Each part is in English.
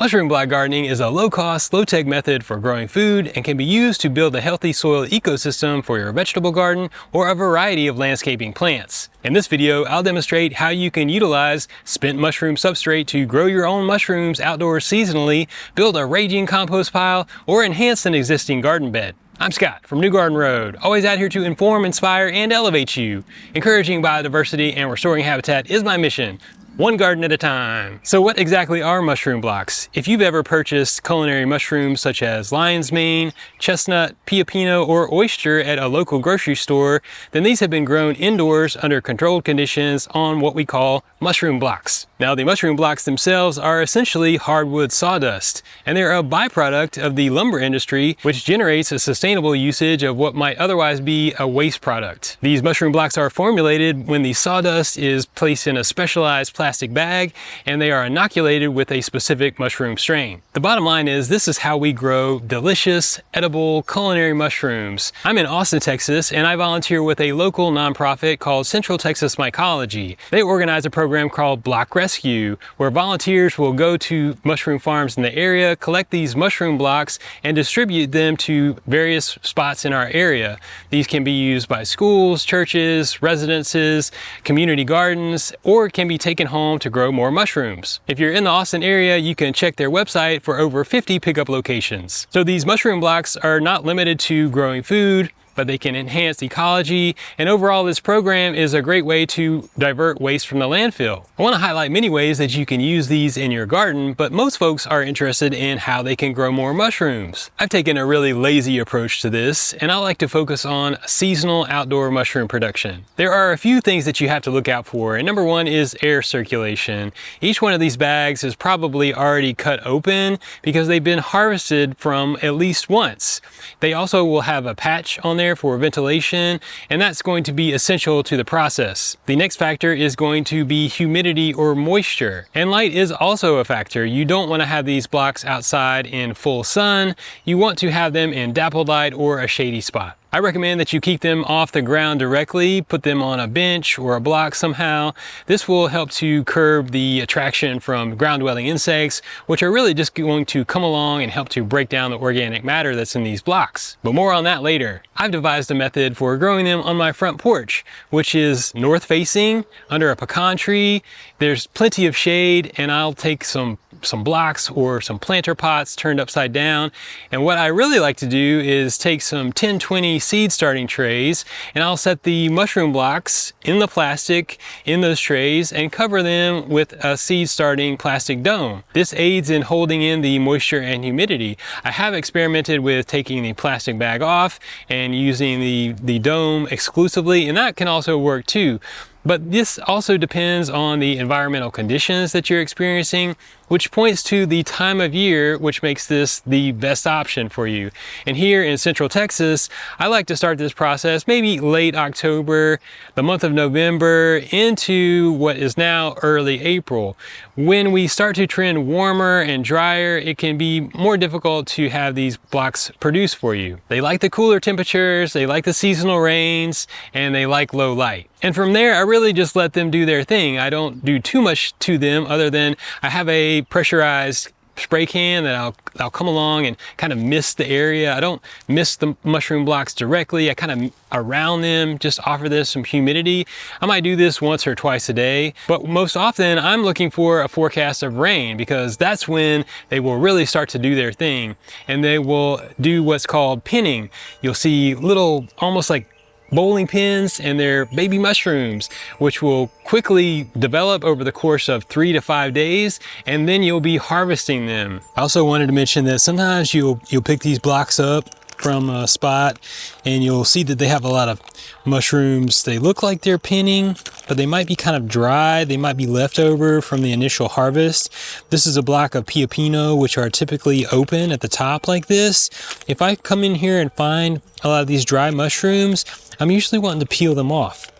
Mushroom block gardening is a low-cost, low-tech method for growing food and can be used to build a healthy soil ecosystem for your vegetable garden or a variety of landscaping plants. In this video, I'll demonstrate how you can utilize spent mushroom substrate to grow your own mushrooms outdoors seasonally, build a raging compost pile, or enhance an existing garden bed. I'm Scott from New Garden Road, always out here to inform, inspire, and elevate you. Encouraging biodiversity and restoring habitat is my mission. One garden at a time. So what exactly are mushroom blocks? If you've ever purchased culinary mushrooms such as lion's mane, chestnut, pioppino, or oyster at a local grocery store, then these have been grown indoors under controlled conditions on what we call mushroom blocks. Now, the mushroom blocks themselves are essentially hardwood sawdust, and they're a byproduct of the lumber industry, which generates a sustainable usage of what might otherwise be a waste product. These mushroom blocks are formulated when the sawdust is placed in a specialized plastic bag, and they are inoculated with a specific mushroom strain. The bottom line is this is how we grow delicious, edible, culinary mushrooms. I'm in Austin, Texas, and I volunteer with a local nonprofit called Central Texas Mycology. They organize a program called Block Rescue, where volunteers will go to mushroom farms in the area, collect these mushroom blocks, and distribute them to various spots in our area. These can be used by schools, churches, residences, community gardens, or can be taken home to grow more mushrooms. If you're in the Austin area, you can check their website for over 50 pickup locations. So these mushroom blocks are not limited to growing food, but they can enhance ecology, and overall this program is a great way to divert waste from the landfill. I want to highlight many ways that you can use these in your garden, but most folks are interested in how they can grow more mushrooms. I've taken a really lazy approach to this, and I like to focus on seasonal outdoor mushroom production. There are a few things that you have to look out for, and number one is air circulation. Each one of these bags is probably already cut open because they've been harvested from at least once. They also will have a patch on there for ventilation, and that's going to be essential to the process. The next factor is going to be humidity or moisture, and light is also a factor. You don't want to have these blocks outside in full sun. You want to have them in dappled light or a shady spot. I recommend that you keep them off the ground directly, put them on a bench or a block somehow. This will help to curb the attraction from ground-dwelling insects, which are really just going to come along and help to break down the organic matter that's in these blocks. But more on that later. I've devised a method for growing them on my front porch, which is north-facing, under a pecan tree. There's plenty of shade, and I'll take some blocks or some planter pots turned upside down. And what I really like to do is take some 10-20 seed starting trays, and I'll set the mushroom blocks in the plastic in those trays and cover them with a seed starting plastic dome. This aids in holding in the moisture and humidity. I have experimented with taking the plastic bag off and using the dome exclusively, and that can also work too. But this also depends on the environmental conditions that you're experiencing, which points to the time of year which makes this the best option for you. And here in Central Texas, I like to start this process maybe late October, the month of November, into what is now early April. When we start to trend warmer and drier, it can be more difficult to have these blocks produced for you. They like the cooler temperatures, they like the seasonal rains, and they like low light. And from there, I really just let them do their thing. I don't do too much to them other than I have a pressurized spray can that I'll come along and kind of mist the area. I don't mist the mushroom blocks directly. I kind of around them, just offer this some humidity. I might do this once or twice a day, but most often I'm looking for a forecast of rain because that's when they will really start to do their thing, and they will do what's called pinning. You'll see little, almost like bowling pins, and they're baby mushrooms, which will quickly develop over the course of 3 to 5 days, and then you'll be harvesting them. I also wanted to mention that sometimes you'll pick these blocks up from a spot and you'll see that they have a lot of mushrooms. They look like they're pinning, but they might be kind of dry. They might be leftover from the initial harvest. This is a block of pioppino, which are typically open at the top like this. If I come in here and find a lot of these dry mushrooms, I'm usually wanting to peel them off,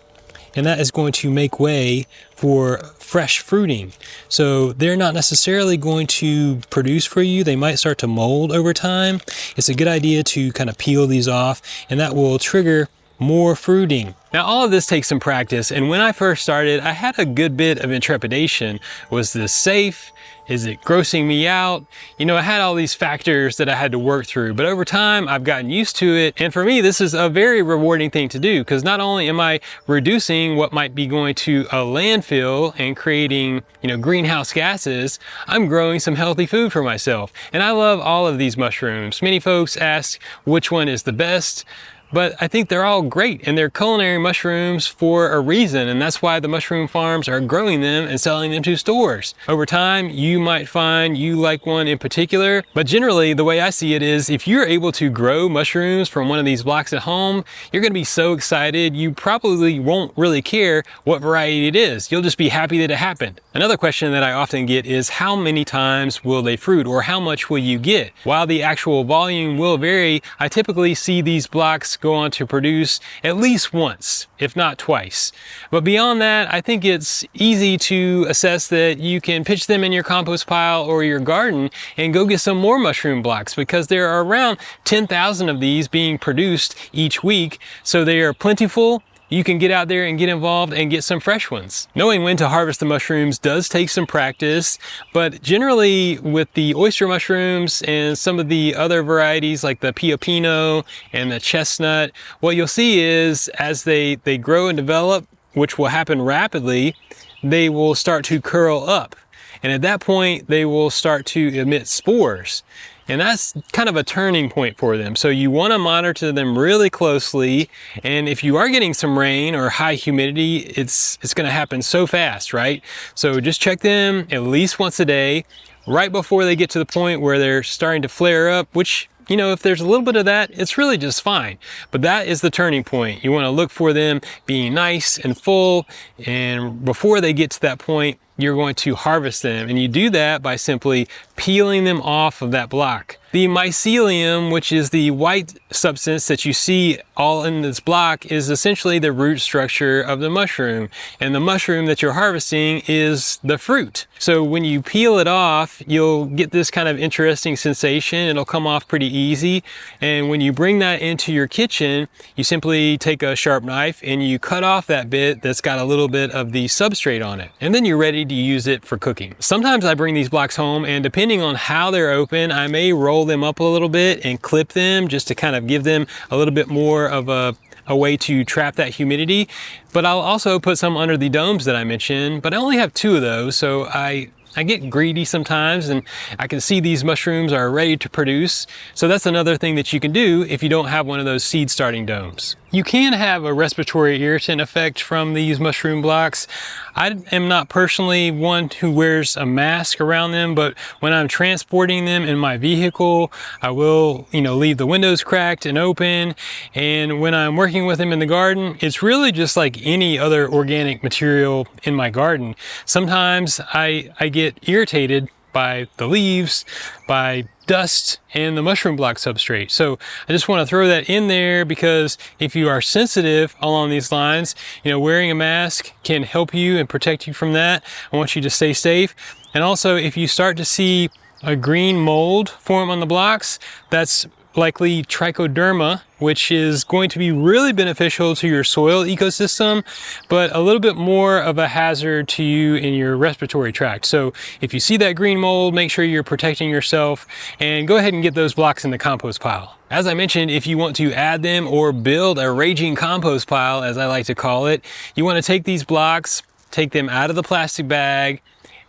and that is going to make way for fresh fruiting. So they're not necessarily going to produce for you. They might start to mold over time. It's a good idea to kind of peel these off, and that will trigger more fruiting. Now all of this takes some practice, and when I first started, I had a good bit of intrepidation. Was this safe? Is it grossing me out? You know, I had all these factors that I had to work through, but over time I've gotten used to it. And for me, this is a very rewarding thing to do, because not only am I reducing what might be going to a landfill and creating, you know, greenhouse gases, I'm growing some healthy food for myself. And I love all of these mushrooms. Many folks ask which one is the best, but I think they're all great, and they're culinary mushrooms for a reason, and that's why the mushroom farms are growing them and selling them to stores. Over time, you might find you like one in particular, but generally the way I see it is if you're able to grow mushrooms from one of these blocks at home, you're gonna be so excited you probably won't really care what variety it is. You'll just be happy that it happened. Another question that I often get is how many times will they fruit, or how much will you get? While the actual volume will vary, I typically see these blocks go on to produce at least once, if not twice. But beyond that, I think it's easy to assess that you can pitch them in your compost pile or your garden and go get some more mushroom blocks, because there are around 10,000 of these being produced each week, so they are plentiful. You can get out there and get involved and get some fresh ones. Knowing when to harvest the mushrooms does take some practice, but generally with the oyster mushrooms and some of the other varieties like the piopino and the chestnut, what you'll see is as they grow and develop, which will happen rapidly, they will start to curl up. And at that point, they will start to emit spores. And that's kind of a turning point for them. So you want to monitor them really closely. And if you are getting some rain or high humidity, it's going to happen so fast, right? So just check them at least once a day, right before they get to the point where they're starting to flare up, which, you know, if there's a little bit of that, it's really just fine. But that is the turning point. You want to look for them being nice and full. And before they get to that point, you're going to harvest them. And you do that by simply peeling them off of that block. The mycelium, which is the white substance that you see all in this block, is essentially the root structure of the mushroom. And the mushroom that you're harvesting is the fruit. So when you peel it off, you'll get this kind of interesting sensation. It'll come off pretty easy. And when you bring that into your kitchen, you simply take a sharp knife and you cut off that bit that's got a little bit of the substrate on it. And then you're ready to use it for cooking. Sometimes I bring these blocks home, and depending on how they're open, I may roll them up a little bit and clip them just to kind of give them a little bit more of a way to trap that humidity. But I'll also put some under the domes that I mentioned, but I only have 2 of those, so I get greedy sometimes, and I can see these mushrooms are ready to produce. So that's another thing that you can do if you don't have one of those seed starting domes. You can have a respiratory irritant effect from these mushroom blocks. I am not personally one who wears a mask around them, but when I'm transporting them in my vehicle, I will, leave the windows cracked and open. And when I'm working with them in the garden, it's really just like any other organic material in my garden. Sometimes I get irritated by the leaves, by dust, and the mushroom block substrate. So I just want to throw that in there, because if you are sensitive along these lines, wearing a mask can help you and protect you from that. I want you to stay safe. And also, if you start to see a green mold form on the blocks, that's likely trichoderma, which is going to be really beneficial to your soil ecosystem, but a little bit more of a hazard to you in your respiratory tract. So if you see that green mold, make sure you're protecting yourself, and go ahead and get those blocks in the compost pile. As I mentioned, if you want to add them or build a raging compost pile, as I like to call it, you want to take these blocks, take them out of the plastic bag,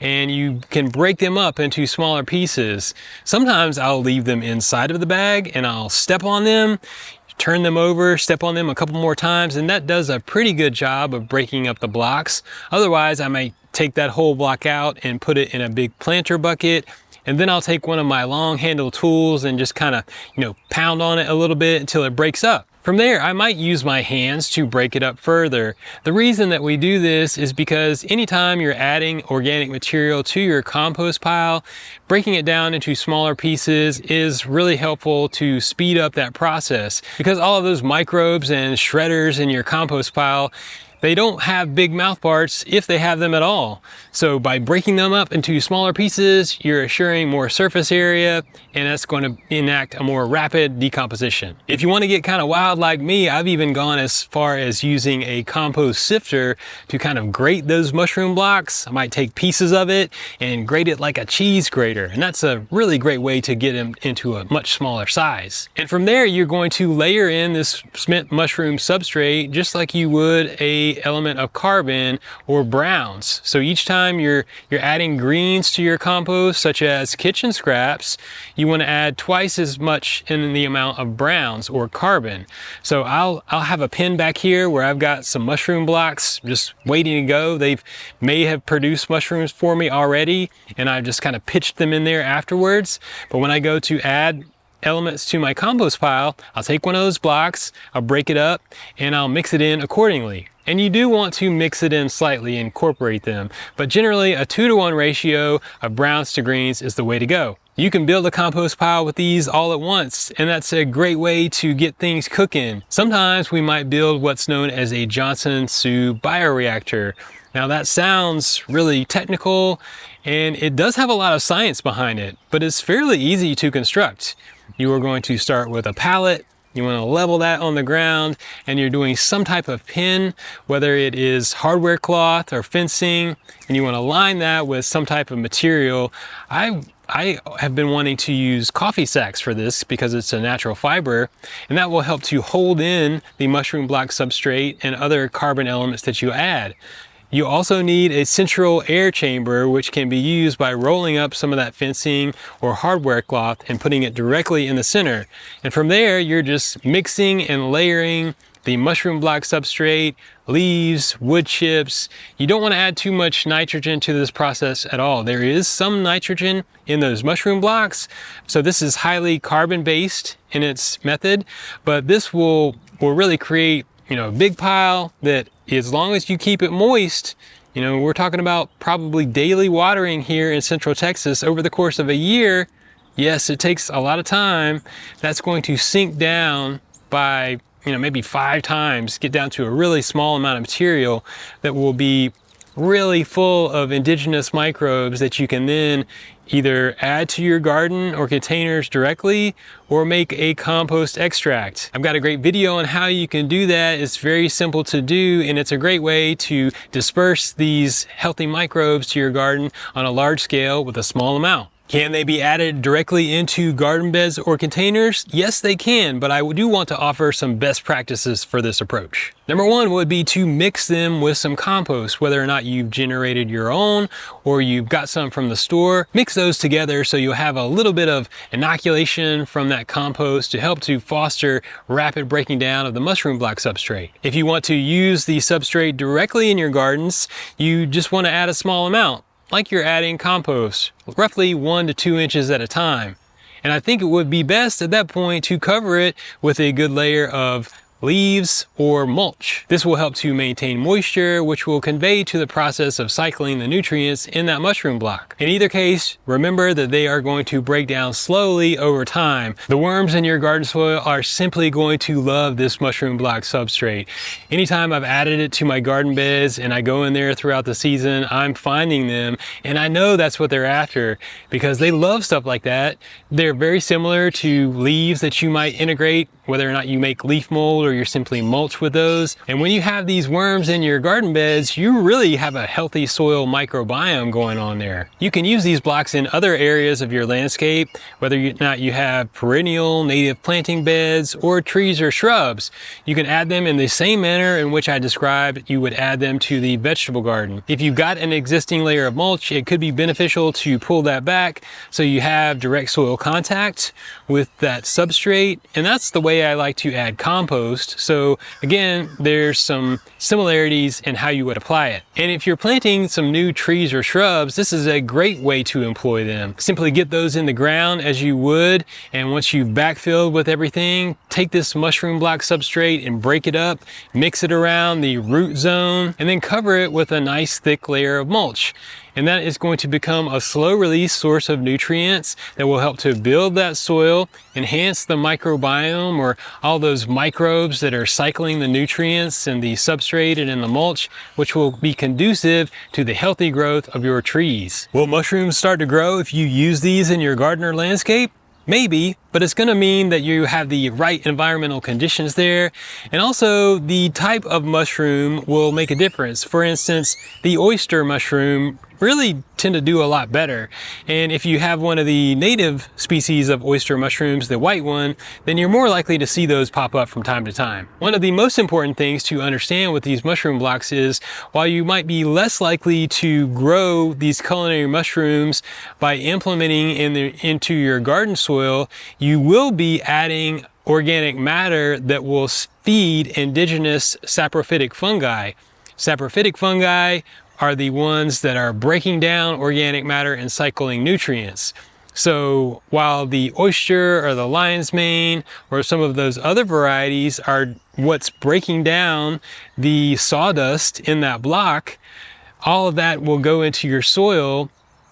and you can break them up into smaller pieces. Sometimes I'll leave them inside of the bag and I'll step on them, turn them over, step on them a couple more times, and that does a pretty good job of breaking up the blocks. Otherwise, I might take that whole block out and put it in a big planter bucket, and then I'll take one of my long handle tools and just kind of, pound on it a little bit until it breaks up. From there, I might use my hands to break it up further. The reason that we do this is because anytime you're adding organic material to your compost pile, breaking it down into smaller pieces is really helpful to speed up that process, because all of those microbes and shredders in your compost pile they don't have big mouth parts if they have them at all. So by breaking them up into smaller pieces, you're assuring more surface area, and that's going to enact a more rapid decomposition. If you want to get kind of wild like me, I've even gone as far as using a compost sifter to kind of grate those mushroom blocks. I might take pieces of it and grate it like a cheese grater, and that's a really great way to get them into a much smaller size. And from there, you're going to layer in this spent mushroom substrate just like you would a element of carbon or browns. So each time you're adding greens to your compost, such as kitchen scraps, you want to add twice as much in the amount of browns or carbon. So I'll have a pin back here where I've got some mushroom blocks just waiting to go. They may have produced mushrooms for me already, and I've just kind of pitched them in there afterwards. But when I go to add elements to my compost pile, I'll take one of those blocks, I'll break it up, and I'll mix it in accordingly. And you do want to mix it in slightly, incorporate them, but generally a 2-to-1 ratio of browns to greens is the way to go. You can build a compost pile with these all at once, and that's a great way to get things cooking. Sometimes we might build what's known as a Johnson-Su bioreactor. Now that sounds really technical, and it does have a lot of science behind it, but it's fairly easy to construct. You are going to start with a pallet. You want to level that on the ground, and you're doing some type of pin, whether it is hardware cloth or fencing, and you want to line that with some type of material. I have been wanting to use coffee sacks for this because it's a natural fiber, and that will help to hold in the mushroom block substrate and other carbon elements that you add. You also need a central air chamber, which can be used by rolling up some of that fencing or hardware cloth and putting it directly in the center. And from there, you're just mixing and layering the mushroom block substrate, leaves, wood chips. You don't want to add too much nitrogen to this process at all. There is some nitrogen in those mushroom blocks, so this is highly carbon-based in its method, but this will really create a big pile that, as long as you keep it moist, we're talking about probably daily watering here in Central Texas over the course of a year. Yes, it takes a lot of time. That's going to sink down by, maybe 5 times, get down to a really small amount of material that will be really full of indigenous microbes that you can then either add to your garden or containers directly or make a compost extract. I've got a great video on how you can do that. It's very simple to do, and it's a great way to disperse these healthy microbes to your garden on a large scale with a small amount. Can they be added directly into garden beds or containers? Yes, they can, but I do want to offer some best practices for this approach. Number 1 would be to mix them with some compost, whether or not you've generated your own or you've got some from the store. Mix those together so you'll have a little bit of inoculation from that compost to help to foster rapid breaking down of the mushroom block substrate. If you want to use the substrate directly in your gardens, you just want to add a small amount, like you're adding compost, roughly 1 to 2 inches at a time. And I think it would be best at that point to cover it with a good layer of leaves or mulch. This will help to maintain moisture, which will convey to the process of cycling the nutrients in that mushroom block. In either case, remember that they are going to break down slowly over time. The worms in your garden soil are simply going to love this mushroom block substrate. Anytime I've added it to my garden beds and I go in there throughout the season, I'm finding them, and I know that's what they're after because they love stuff like that. They're very similar to leaves that you might integrate, whether or not you make leaf mold or you're simply mulch with those. And when you have these worms in your garden beds, you really have a healthy soil microbiome going on there. You can use these blocks in other areas of your landscape, whether or not you have perennial native planting beds or trees or shrubs. You can add them in the same manner in which I described you would add them to the vegetable garden. If you've got an existing layer of mulch, it could be beneficial to pull that back so you have direct soil contact with that substrate. And that's the way I like to add compost. So again, there's some similarities in how you would apply it. And if you're planting some new trees or shrubs, this is a great way to employ them. Simply get those in the ground as you would, and once you've backfilled with everything, take this mushroom block substrate and break it up, mix it around the root zone, and then cover it with a nice thick layer of mulch. and that is going to become a slow release source of nutrients that will help to build that soil, enhance the microbiome, or all those microbes that are cycling the nutrients in the substrate and in the mulch, which will be conducive to the healthy growth of your trees. Will mushrooms start to grow if you use these in your garden or landscape? Maybe, but it's going to mean that you have the right environmental conditions there, and also the type of mushroom will make a difference. For instance, the oyster mushroom really tend to do a lot better, and if you have one of the native species of oyster mushrooms, the white one, then you're more likely to see those pop up from time to time. One of the most important things to understand with these mushroom blocks is, while you might be less likely to grow these culinary mushrooms by implementing into your garden soil, you will be adding organic matter that will feed indigenous saprophytic fungi. Saprophytic fungi are the ones that are breaking down organic matter and cycling nutrients. So while the oyster or the lion's mane or some of those other varieties are what's breaking down the sawdust in that block, all of that will go into your soil,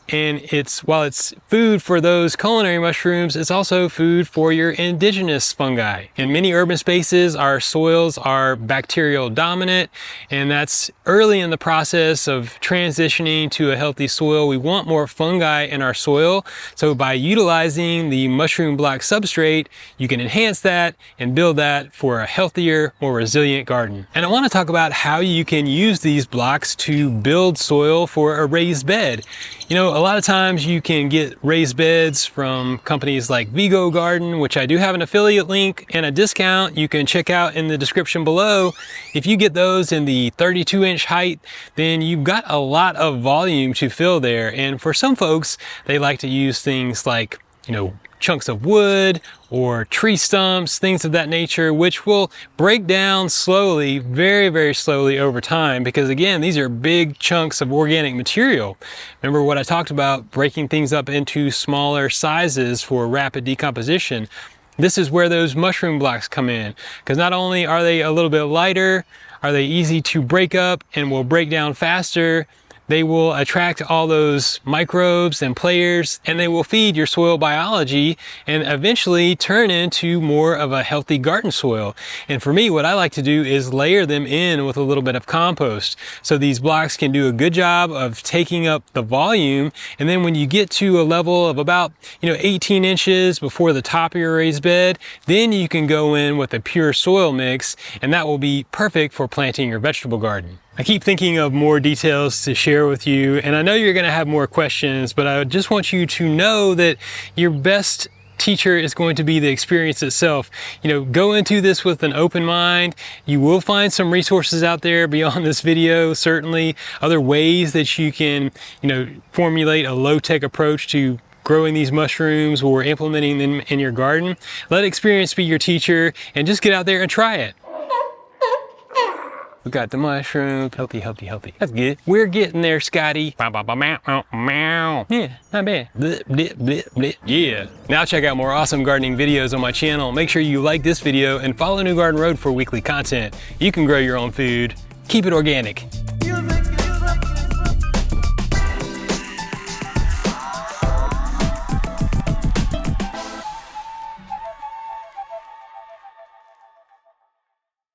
and while it's food for those culinary mushrooms, it's also food for your indigenous fungi. In many urban spaces, our soils are bacterial dominant, and that's early in the process of transitioning to a healthy soil. We want more fungi in our soil, so by utilizing the mushroom block substrate, you can enhance that and build that for a healthier, more resilient garden. And I want to talk about how you can use these blocks to build soil for a raised bed. You know, a lot of times you can get raised beds from companies like Vigo Garden, which I do have an affiliate link and a discount you can check out in the description below. If you get those in the 32-inch height, then you've got a lot of volume to fill there. And for some folks, they like to use things like, chunks of wood or tree stumps, things of that nature, which will break down slowly, very, very slowly over time, because again, these are big chunks of organic material. Remember what I talked about, breaking things up into smaller sizes for rapid decomposition. This is where those mushroom blocks come in, because not only are they a little bit lighter, are they easy to break up and will break down faster, they will attract all those microbes and players, and they will feed your soil biology and eventually turn into more of a healthy garden soil. And for me, what I like to do is layer them in with a little bit of compost. So these blocks can do a good job of taking up the volume. And then when you get to a level of about 18 inches before the top of your raised bed, then you can go in with a pure soil mix, and that will be perfect for planting your vegetable garden. I keep thinking of more details to share with you, and I know you're going to have more questions, but I just want you to know that your best teacher is going to be the experience itself. Go into this with an open mind. You will find some resources out there beyond this video, certainly other ways that you can, formulate a low-tech approach to growing these mushrooms or implementing them in your garden. Let experience be your teacher and just get out there and try it. We got the mushroom. Healthy, healthy, healthy. That's good. We're getting there, Scotty. Yeah, not bad. Blip, blip, blip, blip. Yeah. Now check out more awesome gardening videos on my channel. Make sure you like this video and follow New Garden Road for weekly content. You can grow your own food. Keep it organic.